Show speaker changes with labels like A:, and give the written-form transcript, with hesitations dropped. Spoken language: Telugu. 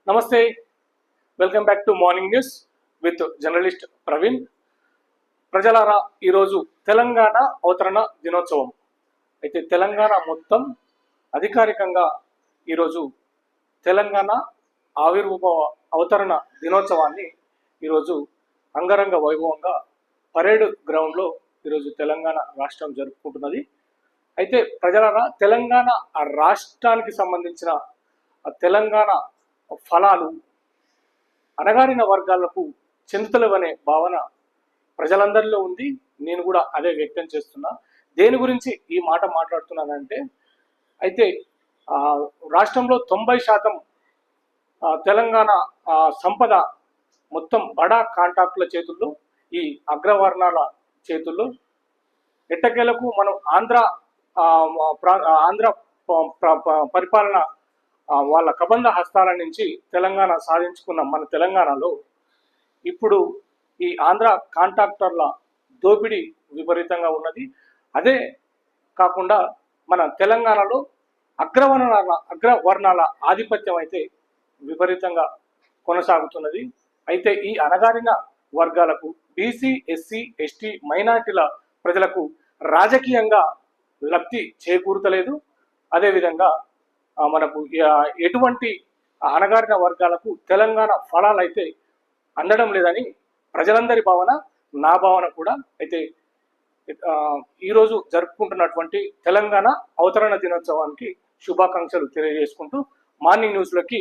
A: నమస్తే, welcome back to morning news with journalist Praveen. ప్రజలారా, ఈరోజు తెలంగాణ అవతరణ దినోత్సవం. అయితే తెలంగాణ మొత్తం అధికారికంగా ఈరోజు తెలంగాణ ఆవిర్భావ అవతరణ దినోత్సవాన్ని ఈరోజు అంగరంగ వైభవంగా పరేడ్ గ్రౌండ్లో ఈరోజు తెలంగాణ రాష్ట్రం జరుపుకుంటున్నది. అయితే ప్రజలారా, తెలంగాణ రాష్ట్రానికి సంబంధించిన తెలంగాణ ఫలాలు అణగారిన వర్గాలకు చెందుతలేవనే భావన ప్రజలందరిలో ఉంది. నేను కూడా అదే వ్యక్తం చేస్తున్నా. దేని గురించి ఈ మాట మాట్లాడుతున్నానంటే, అయితే రాష్ట్రంలో 90% తెలంగాణ సంపద మొత్తం బడా కాంట్రాక్టుల చేతుల్లో, ఈ అగ్రవర్ణాల చేతుల్లో. ఎట్టకేలకు మనం ఆంధ్ర పరిపాలన వాళ్ళ కబంధ హస్తాల నుంచి తెలంగాణ సాధించుకున్న మన తెలంగాణలో ఇప్పుడు ఈ ఆంధ్ర కాంట్రాక్టర్ల దోపిడీ విపరీతంగా ఉన్నది. అదే కాకుండా మన తెలంగాణలో అగ్రవర్ణాల ఆధిపత్యం అయితే విపరీతంగా కొనసాగుతున్నది. అయితే ఈ అణగారిన వర్గాలకు, బీసీ, ఎస్సీ, ఎస్టీ, మైనారిటీల ప్రజలకు రాజకీయంగా లబ్ధి చేకూరుతలేదు. అదేవిధంగా మనకు ఎటువంటి అణగారిన వర్గాలకు తెలంగాణ ఫలాలు అయితే అందడం లేదని ప్రజలందరి భావన, నా భావన కూడా. అయితే ఈరోజు జరుపుకుంటున్నటువంటి తెలంగాణ అవతరణ దినోత్సవానికి శుభాకాంక్షలు తెలియజేసుకుంటూ మార్నింగ్ న్యూస్లోకి